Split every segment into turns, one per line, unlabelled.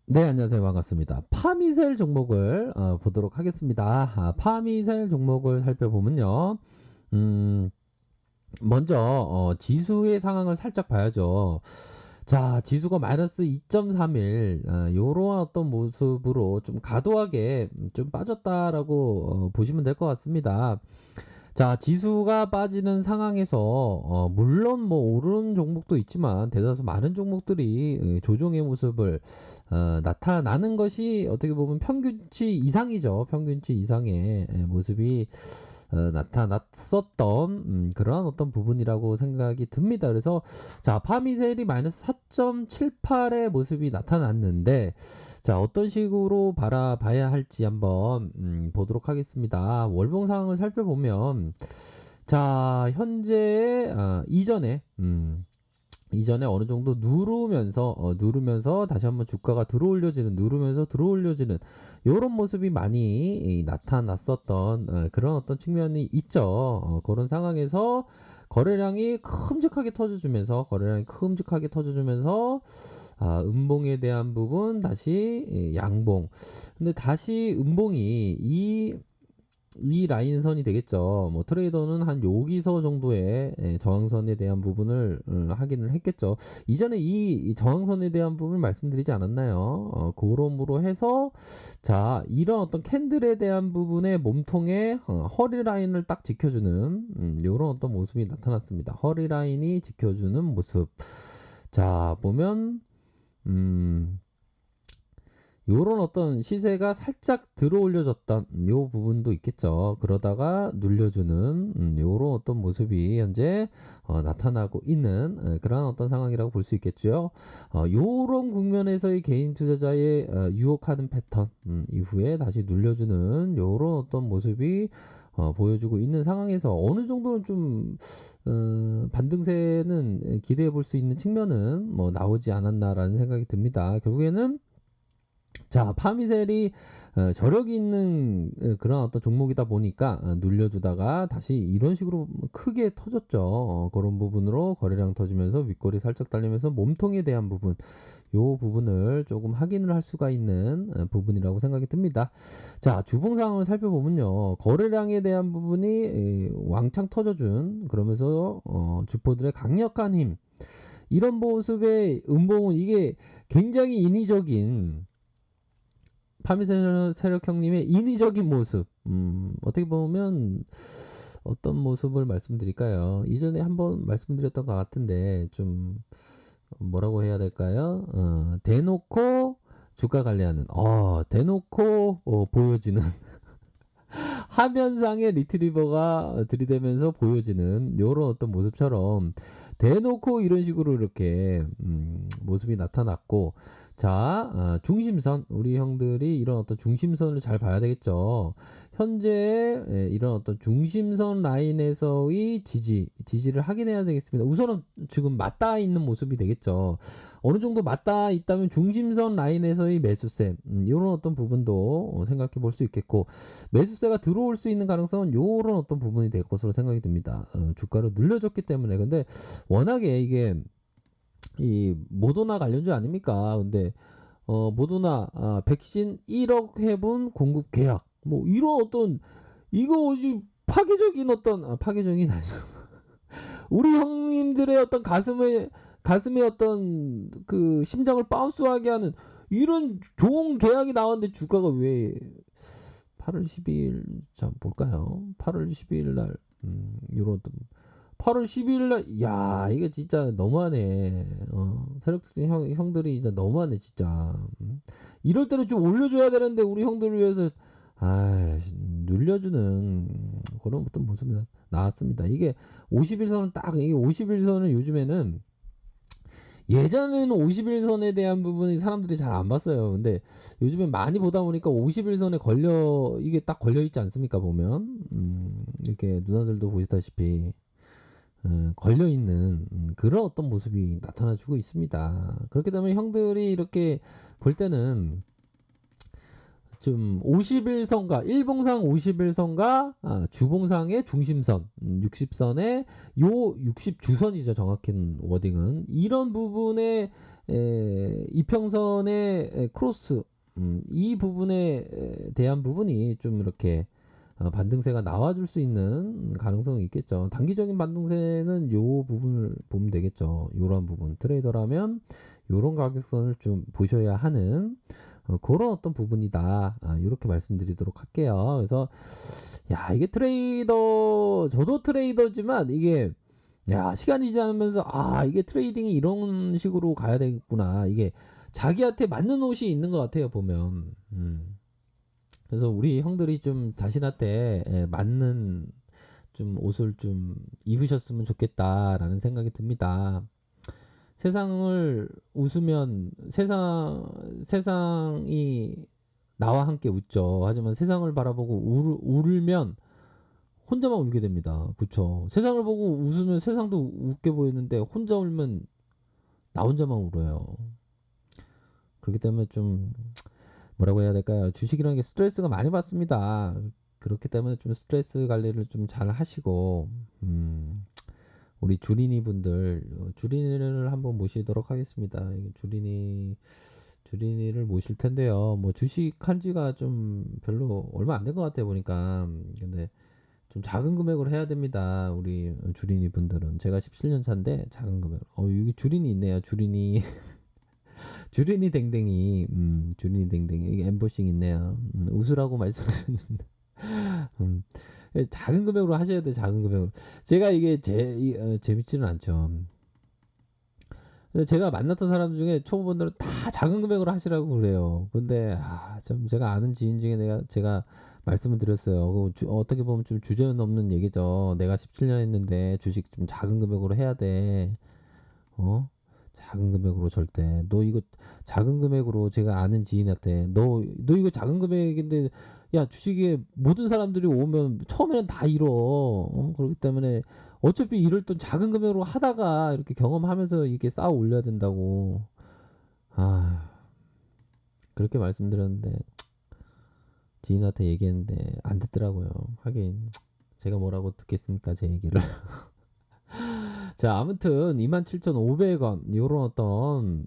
네, 안녕하세요. 반갑습니다. 파미셀 종목을 보도록 하겠습니다. 파미셀 종목을 살펴보면요. 음, 먼저 지수의 상황을 살짝 봐야죠. 자, 지수가 마이너스 2.31 요런 어떤 모습으로 좀 과도하게 좀 빠졌다라고 보시면 될 것 같습니다. 자, 지수가 빠지는 상황에서 물론 뭐 오르는 종목도 있지만 대다수 많은 종목들이 조정의 모습을 나타나는 것이 어떻게 보면 평균치 이상이죠. 평균치 이상의 모습이 나타났었던 그러한 어떤 부분이라고 생각이 듭니다. 그래서 자, 파미셀이 마이너스 4.78의 모습이 나타났는데 자, 어떤 식으로 바라봐야 할지 한번 보도록 하겠습니다. 월봉 상황을 살펴보면 자, 현재 이전에 어느 정도 누르면서 다시 한번 주가가 들어올려지는 누르면서 들어올려지는 이런 모습이 많이 나타났었던 그런 어떤 측면이 있죠. 그런 상황에서 거래량이 큼직하게 터져주면서 음봉에 대한 부분 다시 양봉. 근데 다시 음봉이 이 라인선이 되겠죠. 뭐 트레이더는 한 여기서 정도의 저항선에 대한 부분을 확인을 했겠죠. 이전에 이 저항선에 대한 부분을 말씀드리지 않았나요? 그럼으로 해서 자, 이런 어떤 캔들에 대한 부분의 몸통의 허리 라인을 딱 지켜주는 이런 어떤 모습이 나타났습니다. 허리 라인이 지켜주는 모습. 자, 보면 요런 어떤 시세가 살짝 들어 올려졌던 요 부분도 있겠죠. 그러다가 눌려주는 요런 어떤 모습이 현재 나타나고 있는 그런 어떤 상황이라고 볼 수 있겠죠. 요런 국면에서의 개인 투자자의 유혹하는 패턴 이후에 다시 눌려주는 요런 어떤 모습이 보여주고 있는 상황에서 어느 정도는 좀 반등세는 기대해 볼 수 있는 측면은 뭐 나오지 않았나라는 생각이 듭니다. 결국에는 자, 파미셀이 저력이 있는 그런 어떤 종목이다 보니까 눌려주다가 다시 이런 식으로 크게 터졌죠. 그런 부분으로 거래량 터지면서 윗골이 살짝 달리면서 몸통에 대한 부분, 요 부분을 조금 확인을 할 수가 있는 부분이라고 생각이 듭니다. 자, 주봉 상황을 살펴보면요. 거래량에 대한 부분이 왕창 터져준 그러면서 주포들의 강력한 힘 이런 모습의 음봉은 이게 굉장히 인위적인 파미세력 형님의 인위적인 모습. 어떻게 보면 어떤 모습을 말씀드릴까요? 이전에 한번 말씀드렸던 것 같은데 좀 뭐라고 해야 될까요? 대놓고 주가 관리하는, 대놓고 보여지는 화면상의 리트리버가 들이대면서 보여지는 이런 어떤 모습처럼 대놓고 이런 식으로 이렇게 모습이 나타났고 자 중심선 우리 형들이 이런 어떤 중심선을 잘 봐야 되겠죠. 현재 이런 어떤 중심선 라인에서의 지지를 확인해야 되겠습니다. 우선은 지금 맞닿아 있는 모습이 되겠죠. 어느 정도 맞닿아 있다면 중심선 라인에서의 매수세 이런 어떤 부분도 생각해 볼 수 있겠고 매수세가 들어올 수 있는 가능성은 요런 어떤 부분이 될 것으로 생각이 듭니다. 주가를 늘려줬기 때문에. 근데 워낙에 이게 이 모더나 관련주 아닙니까? 근데 모더나 백신 1억 회분 공급 계약 뭐 이런 어떤 이거 파괴적인 어떤 파괴적인 아니죠. 우리 형님들의 어떤 가슴에 어떤 그 심장을 바운스하게 하는 이런 좋은 계약이 나왔는데 주가가 왜 8월 12일 자 볼까요? 8월 12일 날 요런 8월 12일 날 야, 이거 진짜 너무하네. 세력들 형들이 진짜 너무하네, 진짜. 이럴 때는 좀 올려줘야 되는데 우리 형들을 위해서 눌려주는 그런 어떤 모습이 나왔습니다. 이게 50일선은 딱 이게 50일선은 요즘에는 예전에는 50일선에 대한 부분이 사람들이 잘 안 봤어요. 근데 요즘에 많이 보다 보니까 50일선에 이게 딱 걸려 있지 않습니까? 보면 이렇게 누나들도 보시다시피 걸려 있는 그런 어떤 모습이 나타나주고 있습니다. 그렇기 때문에 형들이 이렇게 볼 때는 좀 50일선과 일봉상 50일선과 주봉상의 중심선 60선의 요 60주선이죠. 정확한 워딩은 이런 부분에 이평선의 크로스 이 부분에 대한 부분이 좀 이렇게 반등세가 나와줄 수 있는 가능성이 있겠죠. 단기적인 반등세는 요 부분을 보면 되겠죠. 요런 부분 트레이더라면 요런 가격선을 좀 보셔야 하는 그런 어떤 부분이다. 이렇게 말씀드리도록 할게요. 그래서 야 이게 트레이더 저도 트레이더지만 이게 야 시간이 지나면서 이게 트레이딩이 이런 식으로 가야 되겠구나. 이게 자기한테 맞는 옷이 있는 것 같아요 보면. 그래서 우리 형들이 좀 자신한테 맞는 좀 옷을 좀 입으셨으면 좋겠다라는 생각이 듭니다. 세상을 웃으면 세상이 나와 함께 웃죠. 하지만 세상을 바라보고 울면 혼자만 울게 됩니다. 그쵸? 세상을 보고 웃으면 세상도 웃게 보이는데 혼자 울면 나 혼자만 울어요. 그렇기 때문에 좀 뭐라고 해야 될까요? 주식이라는 게 스트레스가 많이 받습니다. 그렇기 때문에 좀 스트레스 관리를 좀 잘 하시고 우리 주린이 분들 주린이를 한번 모시도록 하겠습니다. 주린이를 모실 텐데요. 뭐 주식한 지가 좀 별로 얼마 안 된 것 같아요 보니까. 근데 좀 작은 금액으로 해야 됩니다. 우리 주린이 분들은 제가 17년 차인데 작은 금액. 여기 주린이 있네요. 주린이 주린이 댕댕이 주린이 댕댕이 이게 엠보싱 있네요. 웃으라고 말씀드렸습니다. 작은 금액으로 하셔야 돼. 작은 금액으로. 제가 이게 재밌지는 않죠. 제가 만났던 사람 중에 초보분들은 다 작은 금액으로 하시라고 그래요. 근데 좀 제가 아는 지인 중에 제가 말씀을 드렸어요. 어떻게 보면 좀 주제는 없는 얘기죠. 내가 17년 했는데 주식 좀 작은 금액으로 해야 돼. 작은 금액으로 절대. 너 이거 작은 금액으로 제가 아는 지인한테 너 이거 작은 금액인데 야 주식에 모든 사람들이 오면 처음에는 다 잃어. 그렇기 때문에 어차피 이럴 돈 작은 금액으로 하다가 이렇게 경험하면서 이렇게 쌓아 올려야 된다고. 그렇게 말씀드렸는데 지인한테 얘기했는데 안 듣더라고요. 하긴 제가 뭐라고 듣겠습니까 제 얘기를. 자 아무튼 27,500원 요런 어떤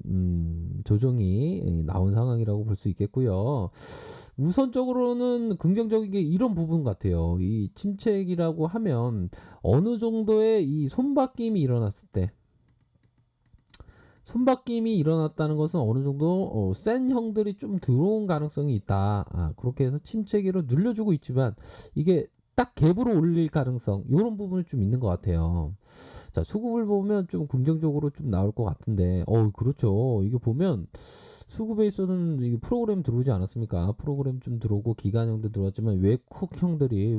조정이 나온 상황이라고 볼 수 있겠고요. 우선적으로는 긍정적인 게 이런 부분 같아요. 이 침체기라고 하면 어느 정도의 이 손바뀜이 일어났을 때 손바뀜이 일어났다는 것은 어느 정도 센 형들이 좀 들어온 가능성이 있다. 그렇게 해서 침체기로 눌려주고 있지만 이게 딱 갭으로 올릴 가능성 이런 부분이 좀 있는 것 같아요. 자 수급을 보면 좀 긍정적으로 좀 나올 것 같은데 그렇죠. 이게 보면 수급에 있어서는 이게 프로그램 들어오지 않았습니까? 프로그램 좀 들어오고 기관형도 들어왔지만 외국 형들이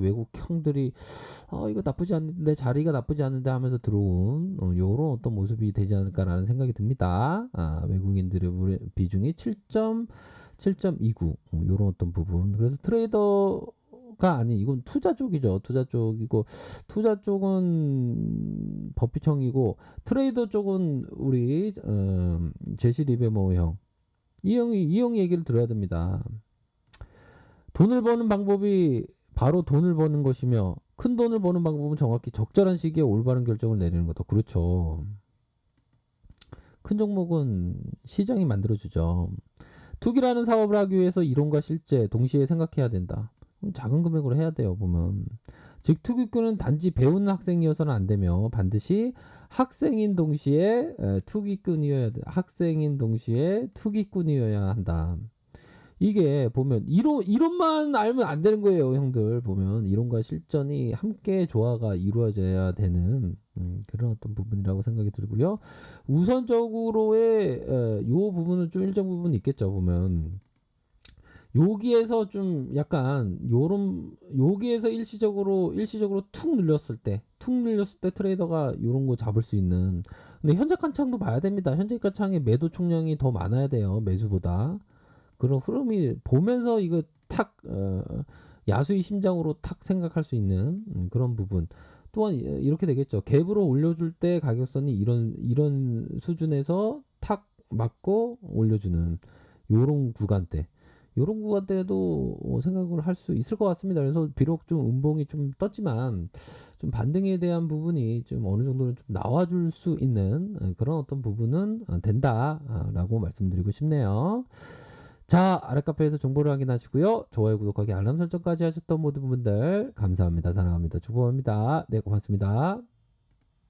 이거 나쁘지 않은데 자리가 나쁘지 않은데 하면서 들어온 요런 어떤 모습이 되지 않을까라는 생각이 듭니다. 외국인들의 비중이 7.29 요런 어떤 부분. 그래서 트레이더가 아닌 이건 투자 쪽이죠. 투자 쪽이고 투자 쪽은 버피청이고 트레이더 쪽은 우리 제시 리베모 형. 이 형이 얘기를 들어야 됩니다. 돈을 버는 방법이 바로 돈을 버는 것이며 큰 돈을 버는 방법은 정확히 적절한 시기에 올바른 결정을 내리는 거다. 그렇죠. 큰 종목은 시장이 만들어주죠. 투기라는 사업을 하기 위해서 이론과 실제 동시에 생각해야 된다. 작은 금액으로 해야 돼요. 보면 즉 투기꾼은 단지 배우는 학생이어서는 안 되며 반드시 학생인 동시에 투기꾼이어야 한다. 이게 보면 이론만 알면 안 되는 거예요, 형들. 보면 이론과 실전이 함께 조화가 이루어져야 되는 그런 어떤 부분이라고 생각이 들고요. 우선적으로의 요 부분은 좀 일정 부분 있겠죠, 보면. 여기에서 좀 약간 여기에서 일시적으로 툭 눌렸을 때 트레이더가 요런 거 잡을 수 있는. 근데 현재가 창도 봐야 됩니다. 현재가 창의 매도 총량이 더 많아야 돼요. 매수보다. 그런 흐름이 보면서 이거 야수의 심장으로 탁 생각할 수 있는 그런 부분. 또한 이렇게 되겠죠. 갭으로 올려줄 때 가격선이 이런 수준에서 탁 맞고 올려주는 요런 구간대. 요런 구간대도 생각을 할 수 있을 것 같습니다. 그래서 비록 좀 음봉이 좀 떴지만 좀 반등에 대한 부분이 좀 어느 정도는 좀 나와 줄 수 있는 그런 어떤 부분은 된다라고 말씀드리고 싶네요. 자, 아래 카페에서 정보를 확인하시고요. 좋아요, 구독하기, 알람 설정까지 하셨던 모든 분들 감사합니다. 사랑합니다. 축복합니다. 네, 고맙습니다.